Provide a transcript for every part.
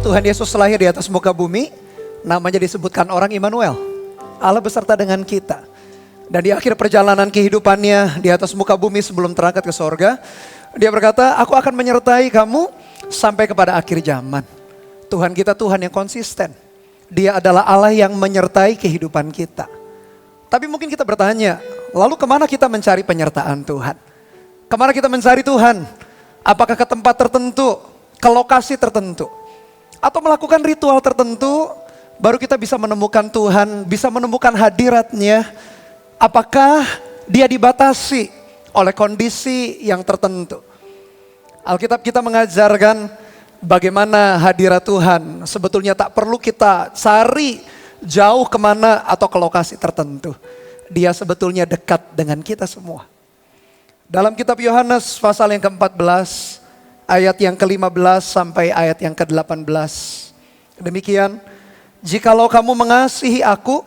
Tuhan Yesus lahir di atas muka bumi, namanya disebutkan orang Immanuel, Allah beserta dengan kita. Dan di akhir perjalanan kehidupannya di atas muka bumi sebelum terangkat ke sorga, dia berkata, aku akan menyertai kamu sampai kepada akhir zaman. Tuhan kita Tuhan yang konsisten. Dia adalah Allah yang menyertai kehidupan kita. Tapi mungkin kita bertanya, lalu kemana kita mencari penyertaan Tuhan? Kemana kita mencari Tuhan? Apakah ke tempat tertentu, ke lokasi tertentu? Atau melakukan ritual tertentu, baru kita bisa menemukan Tuhan, bisa menemukan hadiratnya. Apakah dia dibatasi oleh kondisi yang tertentu? Alkitab kita mengajarkan bagaimana hadirat Tuhan sebetulnya tak perlu kita cari jauh kemana atau ke lokasi tertentu. Dia sebetulnya dekat dengan kita semua. Dalam kitab Yohanes pasal yang ke-14, ayat yang ke-15 sampai ayat yang ke-18. Demikian, jikalau kamu mengasihi aku,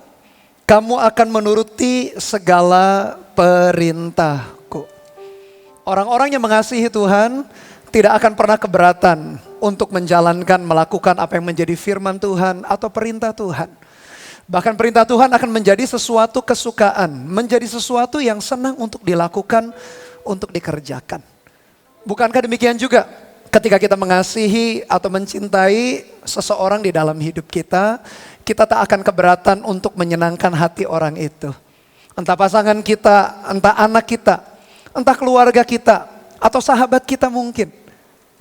kamu akan menuruti segala perintahku. Orang-orang yang mengasihi Tuhan tidak akan pernah keberatan untuk menjalankan, melakukan apa yang menjadi firman Tuhan atau perintah Tuhan. Bahkan perintah Tuhan akan menjadi sesuatu kesukaan, menjadi sesuatu yang senang untuk dilakukan, untuk dikerjakan. Bukankah demikian juga ketika kita mengasihi atau mencintai seseorang di dalam hidup kita, kita tak akan keberatan untuk menyenangkan hati orang itu. Entah pasangan kita, entah anak kita, entah keluarga kita, atau sahabat kita mungkin.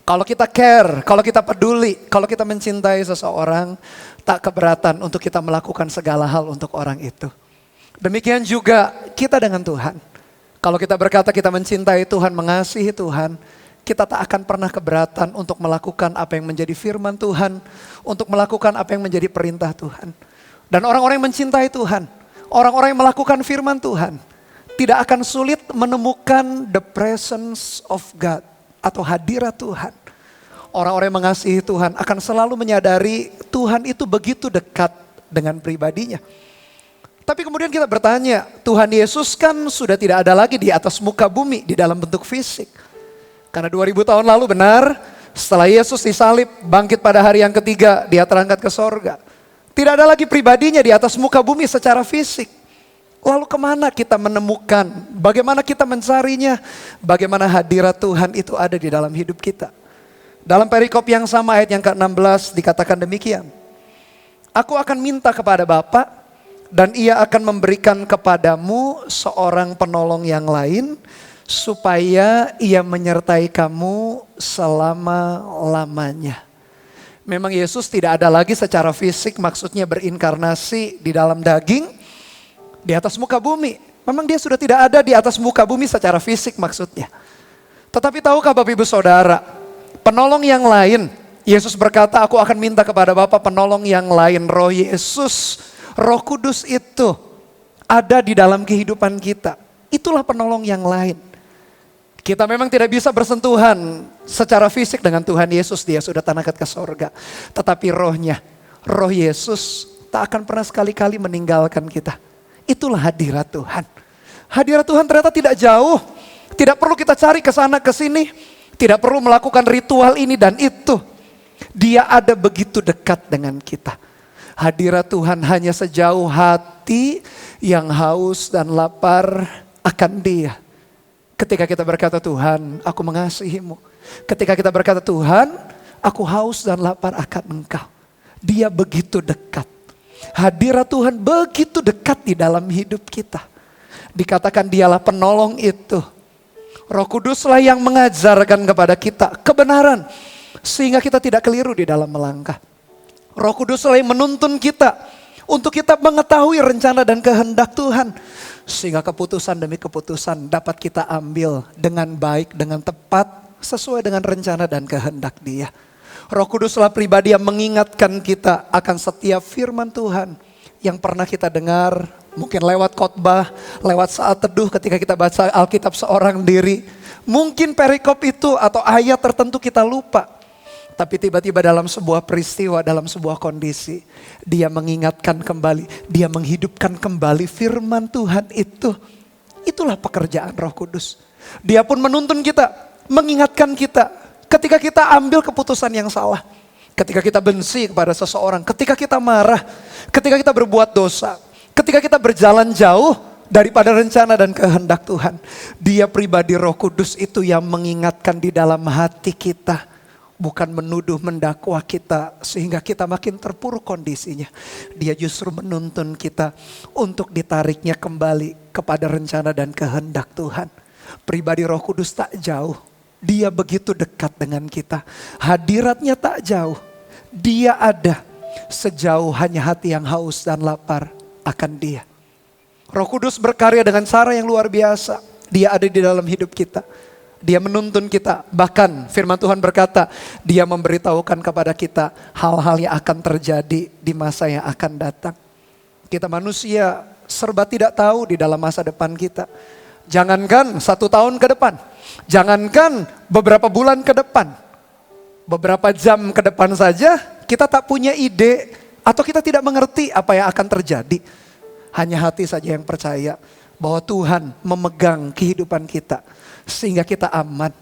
Kalau kita care, kalau kita peduli, kalau kita mencintai seseorang, tak keberatan untuk kita melakukan segala hal untuk orang itu. Demikian juga kita dengan Tuhan. Kalau kita berkata kita mencintai Tuhan, mengasihi Tuhan, kita tak akan pernah keberatan untuk melakukan apa yang menjadi firman Tuhan, untuk melakukan apa yang menjadi perintah Tuhan. Dan orang-orang yang mencintai Tuhan, orang-orang yang melakukan firman Tuhan, tidak akan sulit menemukan the presence of God atau hadirat Tuhan. Orang-orang yang mengasihi Tuhan akan selalu menyadari Tuhan itu begitu dekat dengan pribadinya. Tapi kemudian kita bertanya, Tuhan Yesus kan sudah tidak ada lagi di atas muka bumi di dalam bentuk fisik. Karena 2000 tahun lalu benar, setelah Yesus disalib, bangkit pada hari yang ketiga, dia terangkat ke sorga. Tidak ada lagi pribadinya di atas muka bumi secara fisik. Lalu kemana kita menemukan, bagaimana kita mencarinya, bagaimana hadirat Tuhan itu ada di dalam hidup kita. Dalam perikop yang sama ayat yang ke-16 dikatakan demikian. Aku akan minta kepada Bapa dan ia akan memberikan kepadamu seorang penolong yang lain, supaya ia menyertai kamu selama-lamanya. Memang Yesus tidak ada lagi secara fisik, maksudnya berinkarnasi di dalam daging, di atas muka bumi. Memang dia sudah tidak ada di atas muka bumi secara fisik maksudnya. Tetapi tahukah Bapak Ibu Saudara, penolong yang lain, Yesus berkata aku akan minta kepada Bapa penolong yang lain, Roh Yesus, Roh Kudus itu ada di dalam kehidupan kita. Itulah penolong yang lain. Kita memang tidak bisa bersentuhan secara fisik dengan Tuhan Yesus, dia sudah terangkat ke sorga. Tetapi rohnya, roh Yesus tak akan pernah sekali-kali meninggalkan kita. Itulah hadirat Tuhan. Hadirat Tuhan ternyata tidak jauh. Tidak perlu kita cari ke sana ke sini. Tidak perlu melakukan ritual ini dan itu. Dia ada begitu dekat dengan kita. Hadirat Tuhan hanya sejauh hati yang haus dan lapar akan Dia. Ketika kita berkata Tuhan, aku mengasihimu. Ketika kita berkata Tuhan, aku haus dan lapar akan Engkau. Dia begitu dekat. Hadirat Tuhan begitu dekat di dalam hidup kita. Dikatakan dialah penolong itu. Roh Kuduslah yang mengajarkan kepada kita kebenaran. Sehingga kita tidak keliru di dalam melangkah. Roh Kuduslah yang menuntun kita. Untuk kita mengetahui rencana dan kehendak Tuhan. Sehingga keputusan demi keputusan dapat kita ambil dengan baik, dengan tepat, sesuai dengan rencana dan kehendak Dia. Roh Kuduslah pribadi yang mengingatkan kita akan setiap firman Tuhan yang pernah kita dengar, mungkin lewat khotbah, lewat saat teduh ketika kita baca Alkitab seorang diri. Mungkin perikop itu atau ayat tertentu kita lupa. Tapi tiba-tiba dalam sebuah peristiwa, dalam sebuah kondisi, Dia mengingatkan kembali, Dia menghidupkan kembali firman Tuhan itu. Itulah pekerjaan Roh Kudus. Dia pun menuntun kita, mengingatkan kita ketika kita ambil keputusan yang salah. ketika kita benci kepada seseorang, ketika kita marah, ketika kita berbuat dosa, ketika kita berjalan jauh daripada rencana dan kehendak Tuhan. Dia pribadi Roh Kudus itu yang mengingatkan di dalam hati kita. Bukan menuduh, mendakwa kita sehingga kita makin terpuruk kondisinya. Dia justru menuntun kita untuk ditariknya kembali kepada rencana dan kehendak Tuhan. Pribadi Roh Kudus tak jauh. Dia begitu dekat dengan kita. Hadiratnya tak jauh. Dia ada sejauh hanya hati yang haus dan lapar akan Dia. Roh Kudus berkarya dengan cara yang luar biasa. Dia ada di dalam hidup kita. Dia menuntun kita, bahkan firman Tuhan berkata, Dia memberitahukan kepada kita hal-hal yang akan terjadi di masa yang akan datang. Kita manusia serba tidak tahu di dalam masa depan kita. Jangankan 1 tahun ke depan, jangankan beberapa bulan ke depan, beberapa jam ke depan saja kita tak punya ide atau kita tidak mengerti apa yang akan terjadi. Hanya hati saja yang percaya bahwa Tuhan memegang kehidupan kita sehingga kita aman.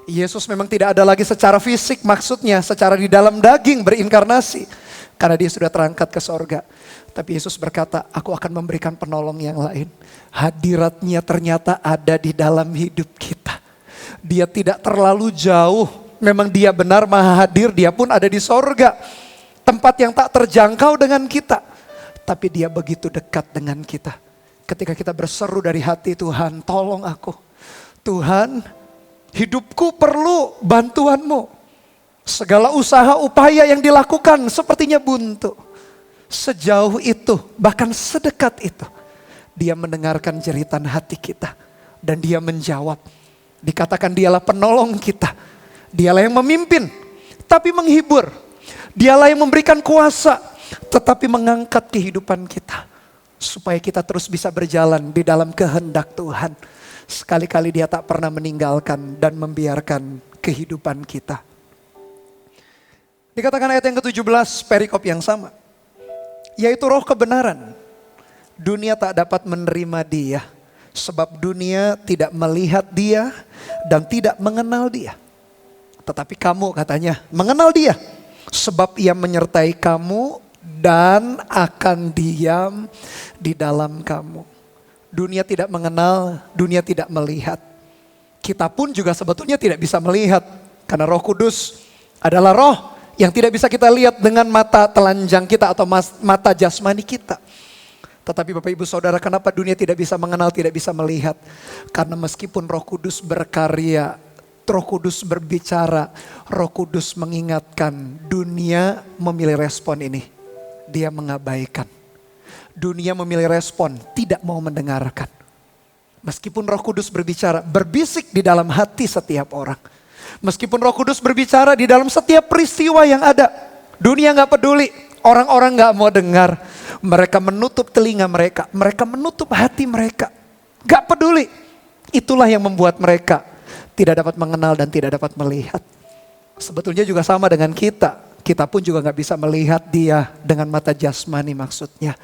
Yesus memang tidak ada lagi secara fisik, maksudnya secara di dalam daging berinkarnasi. Karena Dia sudah terangkat ke sorga. Tapi Yesus berkata, aku akan memberikan penolong yang lain. Hadiratnya ternyata ada di dalam hidup kita. Dia tidak terlalu jauh. Memang Dia benar maha hadir, Dia pun ada di sorga. Tempat yang tak terjangkau dengan kita. Tapi Dia begitu dekat dengan kita. Ketika kita berseru dari hati, Tuhan tolong aku. Tuhan, hidupku perlu bantuan-Mu. Segala usaha upaya yang dilakukan sepertinya buntu. Sejauh itu, bahkan sedekat itu, Dia mendengarkan jeritan hati kita. Dan Dia menjawab. Dikatakan Dialah penolong kita. Dialah yang memimpin, tapi menghibur. Dialah yang memberikan kuasa, tetapi mengangkat kehidupan kita. Supaya kita terus bisa berjalan di dalam kehendak Tuhan. Sekali-kali Dia tak pernah meninggalkan dan membiarkan kehidupan kita. Dikatakan ayat yang ke-17 perikop yang sama. Yaitu roh kebenaran. Dunia tak dapat menerima Dia. Sebab dunia tidak melihat Dia dan tidak mengenal Dia. Tetapi kamu katanya mengenal Dia. Sebab Ia menyertai kamu dan akan diam di dalam kamu. Dunia tidak mengenal, dunia tidak melihat. Kita pun juga sebetulnya tidak bisa melihat. Karena Roh Kudus adalah roh yang tidak bisa kita lihat dengan mata telanjang kita atau mata jasmani kita. Tetapi Bapak Ibu Saudara, kenapa dunia tidak bisa mengenal, tidak bisa melihat? Karena meskipun Roh Kudus berkarya, Roh Kudus berbicara, Roh Kudus mengingatkan, dunia memilih respon ini. Dia mengabaikan. Dunia memilih respon, tidak mau mendengarkan. Meskipun Roh Kudus berbicara, berbisik di dalam hati setiap orang. Meskipun Roh Kudus berbicara di dalam setiap peristiwa yang ada. Dunia gak peduli, orang-orang gak mau dengar. Mereka menutup telinga mereka, mereka menutup hati mereka. Gak peduli, itulah yang membuat mereka tidak dapat mengenal dan tidak dapat melihat. Sebetulnya juga sama dengan kita. Kita pun juga gak bisa melihat Dia dengan mata jasmani maksudnya.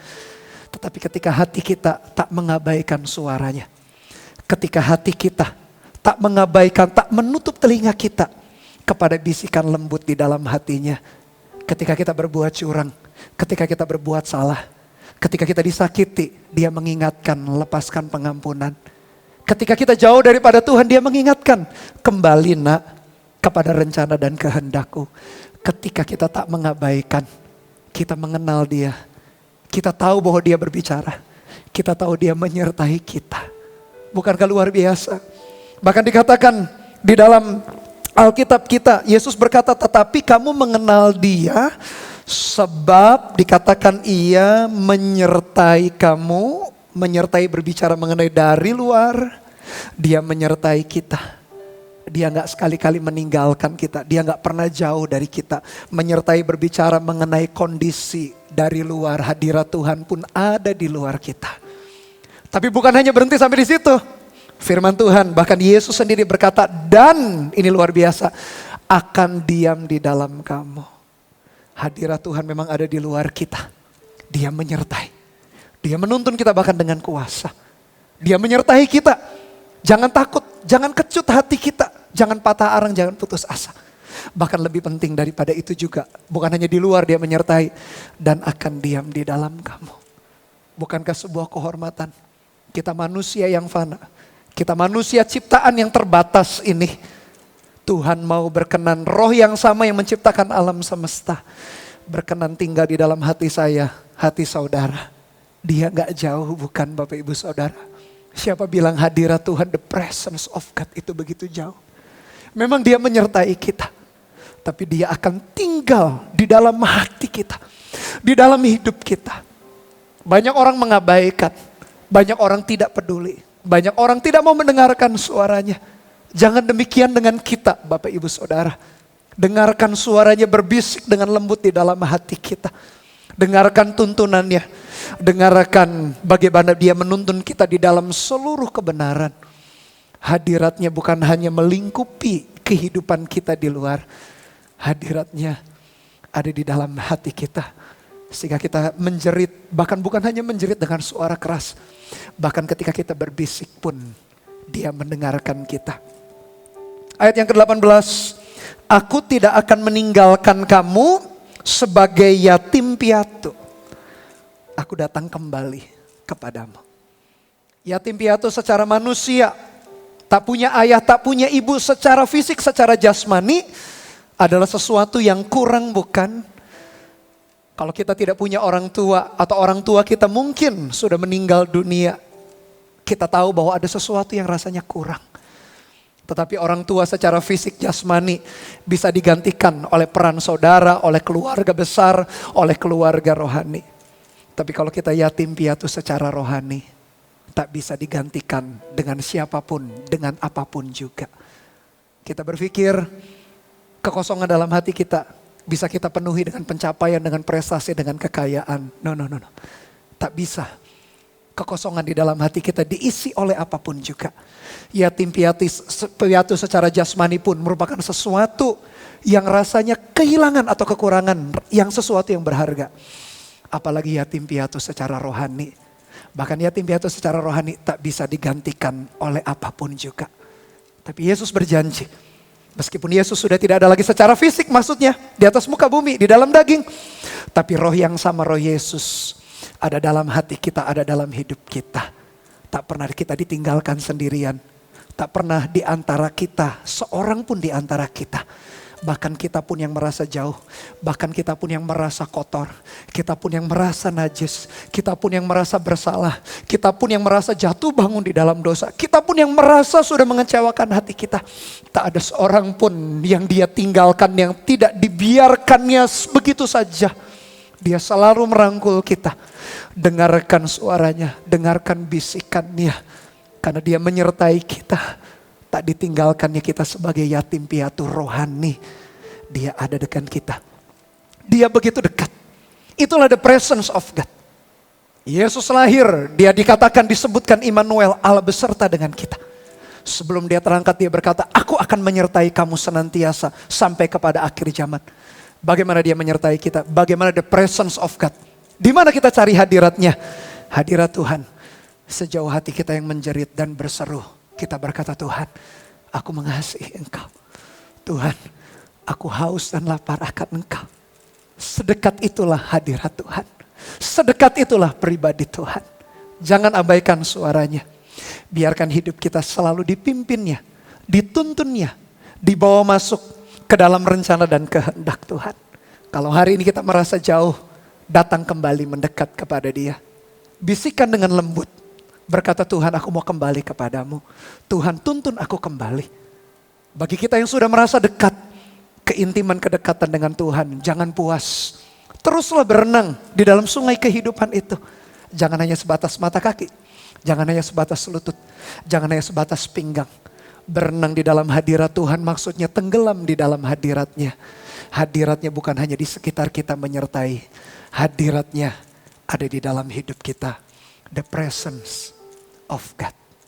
Tetapi ketika hati kita tak mengabaikan suaranya. Ketika hati kita tak mengabaikan, tak menutup telinga kita kepada bisikan lembut di dalam hatinya. Ketika kita berbuat curang, ketika kita berbuat salah, ketika kita disakiti, Dia mengingatkan, lepaskan pengampunan. Ketika kita jauh daripada Tuhan, Dia mengingatkan, kembali nak kepada rencana dan kehendak-Ku. Ketika kita tak mengabaikan, kita mengenal Dia. Kita tahu bahwa Dia berbicara. Kita tahu Dia menyertai kita. Bukankah luar biasa? Bahkan dikatakan di dalam Alkitab kita, Yesus berkata, tetapi kamu mengenal Dia sebab dikatakan Ia menyertai kamu, menyertai berbicara mengenai dari luar, Dia menyertai kita. Dia gak sekali-kali meninggalkan kita. Dia gak pernah jauh dari kita. Menyertai berbicara mengenai kondisi dari luar. Hadirat Tuhan pun ada di luar kita. Tapi bukan hanya berhenti sampai di situ. Firman Tuhan, bahkan Yesus sendiri berkata, dan ini luar biasa, akan diam di dalam kamu. Hadirat Tuhan memang ada di luar kita. Dia menyertai. Dia menuntun kita bahkan dengan kuasa. Dia menyertai kita. Jangan takut, jangan kecut hati kita. Jangan patah arang, jangan putus asa. Bahkan lebih penting daripada itu juga, bukan hanya di luar dia menyertai, dan akan diam di dalam kamu. Bukankah sebuah kehormatan? Kita manusia yang fana, kita manusia ciptaan yang terbatas ini, Tuhan mau berkenan, roh yang sama yang menciptakan alam semesta, berkenan tinggal di dalam hati saya, hati saudara. Dia gak jauh, bukan Bapak Ibu Saudara? Siapa bilang hadirat Tuhan, the presence of God itu begitu jauh? Memang dia menyertai kita, tapi dia akan tinggal di dalam hati kita, di dalam hidup kita. Banyak orang mengabaikan, banyak orang tidak peduli, banyak orang tidak mau mendengarkan suaranya. Jangan demikian dengan kita, Bapak Ibu Saudara. Dengarkan suaranya berbisik dengan lembut di dalam hati kita. Dengarkan tuntunannya, dengarkan bagaimana dia menuntun kita di dalam seluruh kebenaran. Hadiratnya bukan hanya melingkupi kehidupan kita di luar, hadiratnya ada di dalam hati kita. Sehingga kita menjerit, bahkan bukan hanya menjerit dengan suara keras, bahkan ketika kita berbisik pun dia mendengarkan kita. Ayat yang ke-18, aku tidak akan meninggalkan kamu sebagai yatim piatu. Aku datang kembali kepadamu. Yatim piatu secara manusia, tak punya ayah, tak punya ibu secara fisik, secara jasmani, adalah sesuatu yang kurang, bukan? Kalau kita tidak punya orang tua, atau orang tua kita mungkin sudah meninggal dunia, kita tahu bahwa ada sesuatu yang rasanya kurang. Tetapi orang tua secara fisik jasmani bisa digantikan oleh peran saudara, oleh keluarga besar, oleh keluarga rohani. Tapi kalau kita yatim piatu secara rohani, tak bisa digantikan dengan siapapun, dengan apapun juga. Kita berpikir kekosongan dalam hati kita bisa kita penuhi dengan pencapaian, dengan prestasi, dengan kekayaan. No. Tak bisa. Kekosongan di dalam hati kita diisi oleh apapun juga. Yatim piatu secara jasmani pun merupakan sesuatu yang rasanya kehilangan atau kekurangan, yang sesuatu yang berharga. Apalagi yatim piatu secara rohani. Bahkan yatim piatu secara rohani tak bisa digantikan oleh apapun juga. Tapi Yesus berjanji, meskipun Yesus sudah tidak ada lagi secara fisik, maksudnya di atas muka bumi, di dalam daging, tapi roh yang sama, roh Yesus ada dalam hati kita, ada dalam hidup kita. Tak pernah kita ditinggalkan sendirian. Tak pernah di antara kita, seorang pun di antara kita. Bahkan kita pun yang merasa jauh. Bahkan kita pun yang merasa kotor. Kita pun yang merasa najis. Kita pun yang merasa bersalah. Kita pun yang merasa jatuh bangun di dalam dosa. Kita pun yang merasa sudah mengecewakan hati kita. Tak ada seorang pun yang dia tinggalkan, yang tidak dibiarkannya begitu saja. Dia selalu merangkul kita. Dengarkan suaranya, dengarkan bisikannya. Karena dia menyertai kita. Tak ditinggalkannya kita sebagai yatim piatu rohani. Dia ada dengan kita. Dia begitu dekat. Itulah the presence of God. Yesus lahir, dia dikatakan, disebutkan Immanuel, Allah beserta dengan kita. Sebelum dia terangkat, dia berkata, aku akan menyertai kamu senantiasa sampai kepada akhir zaman. Bagaimana dia menyertai kita? Bagaimana the presence of God? Di mana kita cari hadiratnya? Hadirat Tuhan. Sejauh hati kita yang menjerit dan berseru, kita berkata, Tuhan, aku mengasihi Engkau. Tuhan, aku haus dan lapar akan Engkau. Sedekat itulah hadirat Tuhan. Sedekat itulah pribadi Tuhan. Jangan abaikan suaranya. Biarkan hidup kita selalu dipimpinnya, dituntunnya, dibawa masuk ke dalam rencana dan kehendak Tuhan. Kalau hari ini kita merasa jauh, datang kembali mendekat kepada Dia. Bisikan dengan lembut. Berkata, Tuhan, aku mau kembali kepadamu. Tuhan, tuntun aku kembali. Bagi kita yang sudah merasa dekat, keintiman kedekatan dengan Tuhan, jangan puas. Teruslah berenang di dalam sungai kehidupan itu. Jangan hanya sebatas mata kaki. Jangan hanya sebatas lutut. Jangan hanya sebatas pinggang. Berenang di dalam hadirat Tuhan, maksudnya tenggelam di dalam hadiratnya. Hadiratnya bukan hanya di sekitar kita menyertai. Hadiratnya ada di dalam hidup kita. The presence of God.